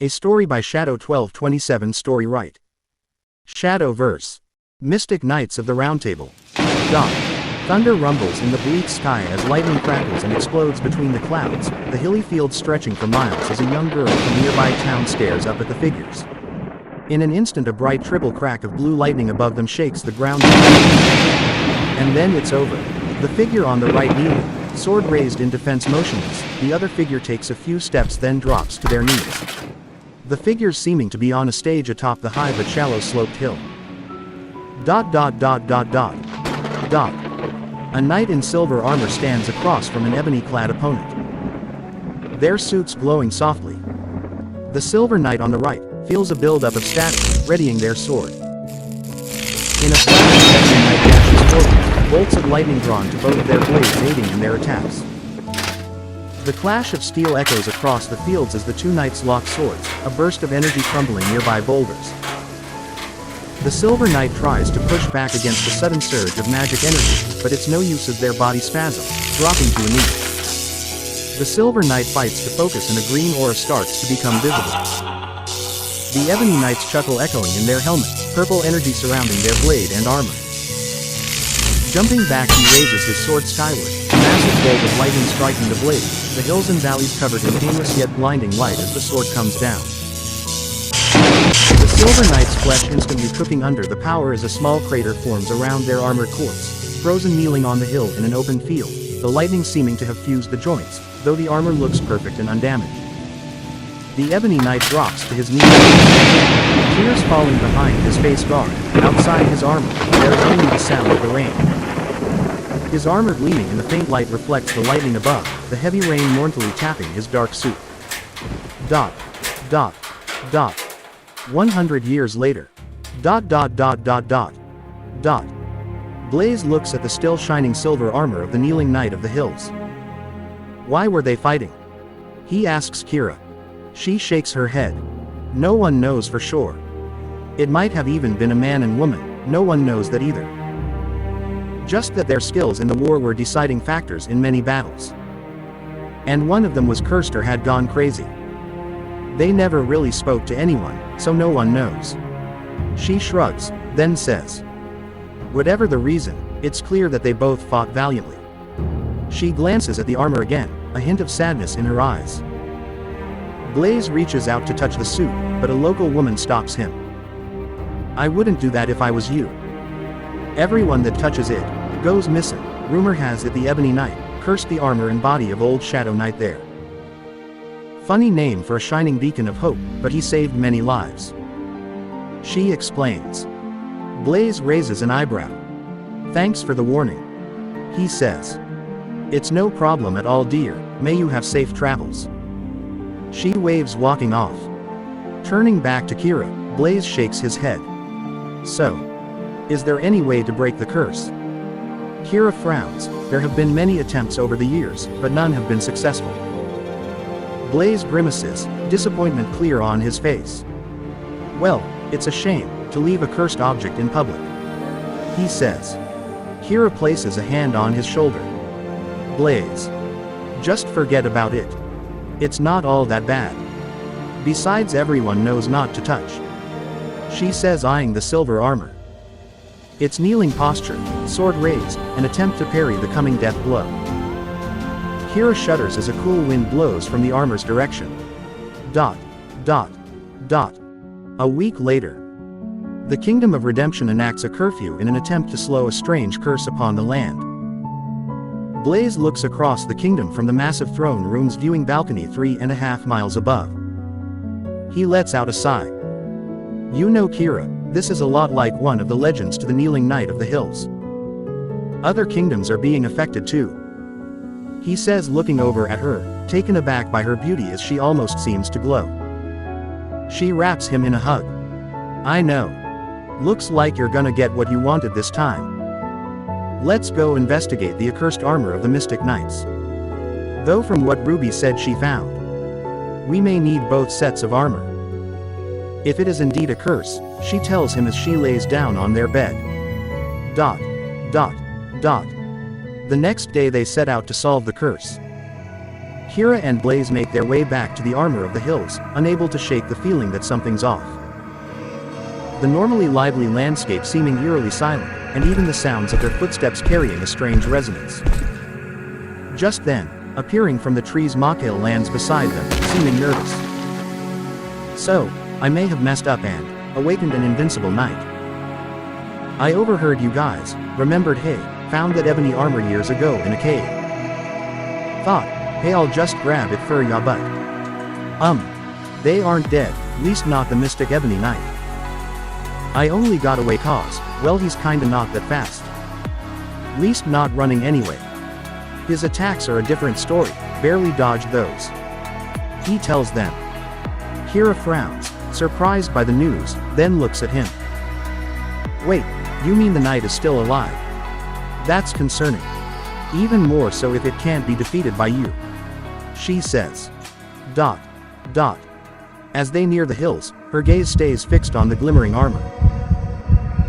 A story by Shadow 1227 Storywrite. Shadow verse. Mystic Knights of the RoundTable. Thunder rumbles in the bleak sky as lightning crackles and explodes between the clouds, the hilly fields stretching for miles as a young girl from nearby town stares up at the figures. In an instant a bright triple crack of blue lightning above them shakes the ground. And then it's over. The figure on the right kneeling, sword raised in defense motionless, the other figure takes a few steps then drops to their knees. The figures seeming to be on a stage atop the high but shallow sloped hill. A knight in silver armor stands across from an ebony-clad opponent. Their suits glowing softly. The silver knight on the right feels a build-up of stature, readying their sword. In a flash, the ebony knight dashes forward, bolts of lightning drawn to both their blades aiding in their attacks. The clash of steel echoes across the fields as the two knights lock swords, a burst of energy crumbling nearby boulders. The silver knight tries to push back against the sudden surge of magic energy, but it's no use as their body spasms, dropping to a knee. The silver knight fights to focus and a green aura starts to become visible. The ebony knights chuckle echoing in their helmets, purple energy surrounding their blade and armor. Jumping back he raises his sword skyward, a massive bolt of lightning striking the blade, the hills and valleys covered in painless yet blinding light as the sword comes down. The silver knight's flesh instantly cooking under the power as a small crater forms around their armored corpse, frozen kneeling on the hill in an open field, the lightning seeming to have fused the joints, though the armor looks perfect and undamaged. The ebony knight drops to his knees. Tears falling behind his face guard, outside his armor, there is only the sound of the rain. His armor gleaming in the faint light reflects the lightning above, the heavy rain mournfully tapping his dark suit. 100 years later. Blaze looks at the still shining silver armor of the kneeling knight of the hills. Why were they fighting? He asks Kira. She shakes her head. No one knows for sure. It might have even been a man and woman, no one knows that either. Just that their skills in the war were deciding factors in many battles. And one of them was cursed or had gone crazy. They never really spoke to anyone, so no one knows. She shrugs, then says, whatever the reason, it's clear that they both fought valiantly. She glances at the armor again, a hint of sadness in her eyes. Blaze reaches out to touch the suit, but a local woman stops him. I wouldn't do that if I was you. Everyone that touches it goes missing. Rumor has it the Ebony Knight cursed the armor and body of old Shadow Knight there. Funny name for a shining beacon of hope, but he saved many lives. She explains. Blaze raises an eyebrow. Thanks for the warning. He says. It's no problem at all, dear, may you have safe travels. She waves, walking off. Turning back to Kira, Blaze shakes his head. So, is there any way to break the curse? Kira frowns. There have been many attempts over the years, but none have been successful. Blaze grimaces, disappointment clear on his face. Well, it's a shame to leave a cursed object in public. He says. Kira places a hand on his shoulder. Blaze. Just forget about it. It's not all that bad. Besides, everyone knows not to touch. She says, eyeing the silver armor. Its kneeling posture, sword raised, an attempt to parry the coming death blow. Kira shudders as a cool wind blows from the armor's direction. A week later. The Kingdom of Redemption enacts a curfew in an attempt to slow a strange curse upon the land. Blaze looks across the kingdom from the massive throne room's viewing balcony 3.5 miles above. He lets out a sigh. You know, Kira, this is a lot like one of the legends to the kneeling knight of the hills. Other kingdoms are being affected too. He says, looking over at her, taken aback by her beauty as she almost seems to glow. She wraps him in a hug. I know. Looks like you're gonna get what you wanted this time. Let's go investigate the accursed armor of the Mystic Knights. Though from what Ruby said she found, we may need both sets of armor. If it is indeed a curse, she tells him as she lays down on their bed. The next day they set out to solve the curse. Kira and Blaze make their way back to the armor of the hills, unable to shake the feeling that something's off. The normally lively landscape seeming eerily silent, and even the sounds of their footsteps carrying a strange resonance. Just then, appearing from the trees, Mikhail lands beside them, seeming nervous. "So, I may have messed up and awakened an invincible knight. I overheard you guys, remembered hey, found that ebony armor years ago in a cave. Thought, hey, I'll just grab it for ya, but they aren't dead, least not the mystic ebony knight. I only got away cause, well, he's kinda not that fast. Least not running anyway. His attacks are a different story, barely dodged those," he tells them. Kira frowns, surprised by the news, then looks at him. "Wait, you mean the knight is still alive? That's concerning. Even more so if it can't be defeated by you," she says. Dot. Dot. As they near the hills, her gaze stays fixed on the glimmering armor.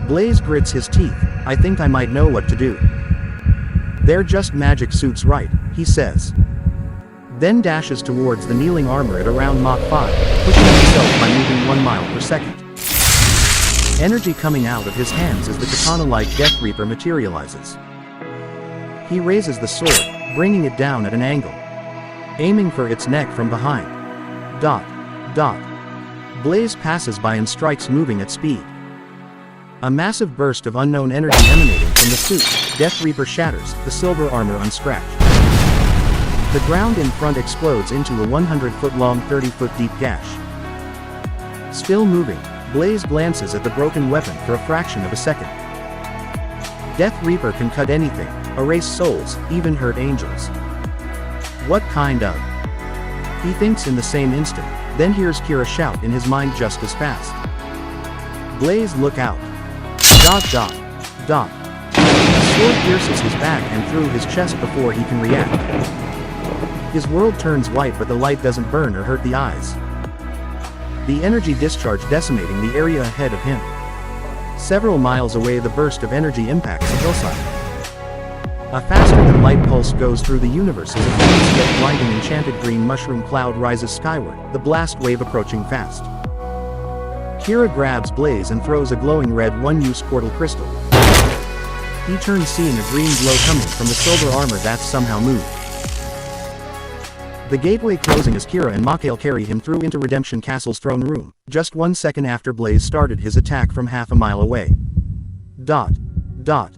Blaze grits his teeth. "I think I might know what to do. They're just magic suits, right?" he says. Then dashes towards the kneeling armor at around Mach 5, pushing himself by moving 1 mile per second. Energy coming out of his hands as the katana-like Death Reaper materializes. He raises the sword, bringing it down at an angle, aiming for its neck from behind. Dot. Dot. Blaze passes by and strikes, moving at speed. A massive burst of unknown energy emanating from the suit, Death Reaper shatters, the silver armor unscratched. The ground in front explodes into a 100-foot-long, 30-foot-deep gash. Still moving, Blaze glances at the broken weapon for a fraction of a second. Death Reaper can cut anything, erase souls, even hurt angels. What kind of? He thinks in the same instant, then hears Kira shout in his mind just as fast. "Blaze, look out. Dot dot. Dot." The sword pierces his back and through his chest before he can react. His world turns white, but the light doesn't burn or hurt the eyes. The energy discharge decimating the area ahead of him. Several miles away, the burst of energy impacts the hillside. A faster-than-light pulse goes through the universe as a faint yet blinding enchanted green mushroom cloud rises skyward, the blast wave approaching fast. Kira grabs Blaze and throws a glowing red one-use portal crystal. He turns, seeing a green glow coming from the silver armor that's somehow moved. The gateway closing as Kira and Mikhail carry him through into Redemption Castle's throne room, just 1 second after Blaze started his attack from half a mile away. Dot. Dot.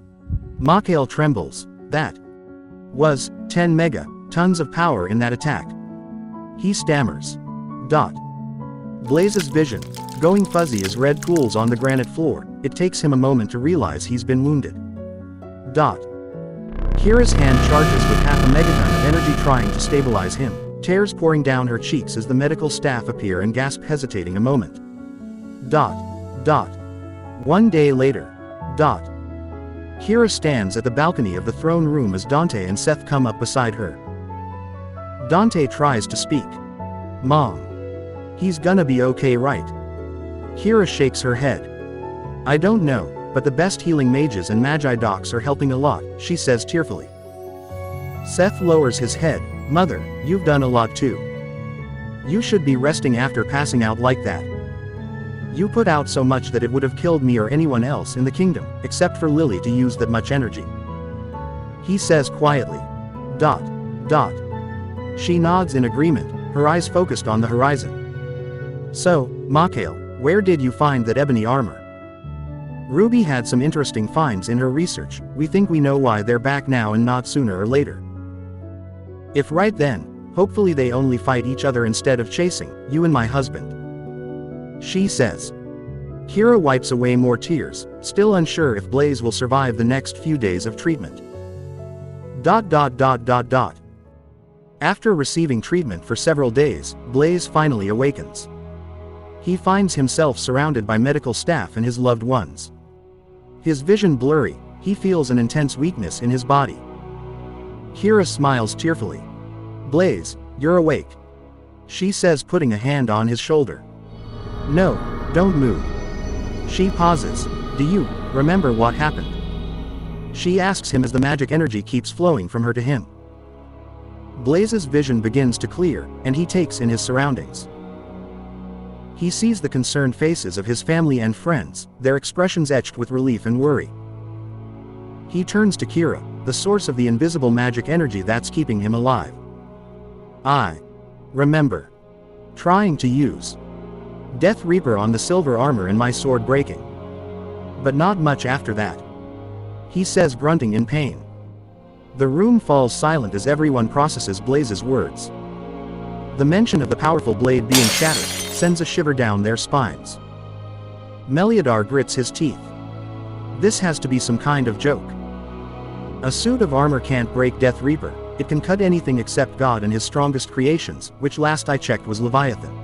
Mikhail trembles. That was 10 megatons of power in that attack. He stammers. Dot. Blaze's vision, going fuzzy as red pools on the granite floor. It takes him a moment to realize he's been wounded. Dot. Kira's hand charges with half a megaton of energy trying to stabilize him, tears pouring down her cheeks as the medical staff appear and gasp, hesitating a moment. Dot. Dot. 1 day later. Dot. Kira stands at the balcony of the throne room as Dante and Seth come up beside her. Dante tries to speak. "Mom. He's gonna be okay, right?" Kira shakes her head. "I don't know, but the best healing mages and magi docs are helping a lot," she says tearfully. Seth lowers his head. "Mother, you've done a lot too. You should be resting after passing out like that. You put out so much that it would have killed me or anyone else in the kingdom, except for Lily, to use that much energy," he says quietly. Dot. Dot. She nods in agreement, her eyes focused on the horizon. "So, Mikhail, where did you find that ebony armor?" "Ruby had some interesting finds in her research. We think we know why they're back now and not sooner or later. If right, then, hopefully they only fight each other instead of chasing you and my husband," she says. Kira wipes away more tears, still unsure if Blaze will survive the next few days of treatment. Dot dot dot dot dot. After receiving treatment for several days, Blaze finally awakens. He finds himself surrounded by medical staff and his loved ones. His vision blurry, he feels an intense weakness in his body. Kira smiles tearfully. "Blaze, you're awake," she says, putting a hand on his shoulder. "No, don't move." She pauses. "Do you remember what happened?" she asks him as the magic energy keeps flowing from her to him. Blaze's vision begins to clear, and he takes in his surroundings. He sees the concerned faces of his family and friends, their expressions etched with relief and worry. He turns to Kira, the source of the invisible magic energy that's keeping him alive. I remember trying to use Death Reaper on the silver armor and my sword breaking. But not much after that, he says, grunting in pain. The room falls silent as everyone processes Blaze's words. The mention of the powerful blade being shattered sends a shiver down their spines. Meliadar grits his teeth. This has to be some kind of joke. A suit of armor can't break Death Reaper, it can cut anything except God and his strongest creations, which last I checked was Leviathan.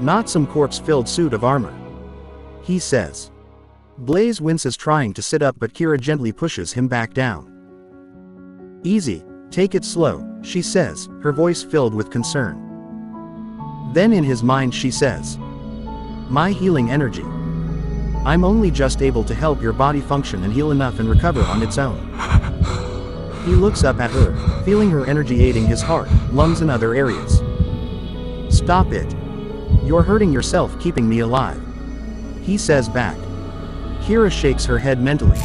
Not some corpse-filled suit of armor, he says. Blaze winces, trying to sit up, but Kira gently pushes him back down. Easy, take it slow, she says, her voice filled with concern. Then in his mind she says, my healing energy. I'm only just able to help your body function and heal enough and recover on its own. He looks up at her, feeling her energy aiding his heart, lungs and other areas. Stop it. You're hurting yourself keeping me alive, he says back. Kira shakes her head mentally.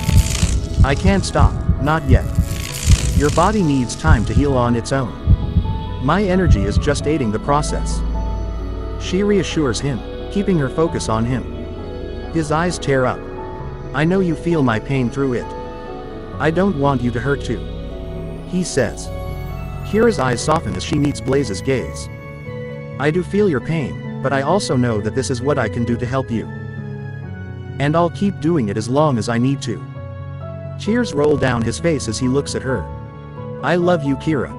I can't stop, not yet. Your body needs time to heal on its own. My energy is just aiding the process. She reassures him, keeping her focus on him. His eyes tear up. I know you feel my pain through it. I don't want you to hurt too, he says. Kira's eyes soften as she meets Blaze's gaze. I do feel your pain, but I also know that this is what I can do to help you. And I'll keep doing it as long as I need to. Tears roll down his face as he looks at her. I love you, Kira.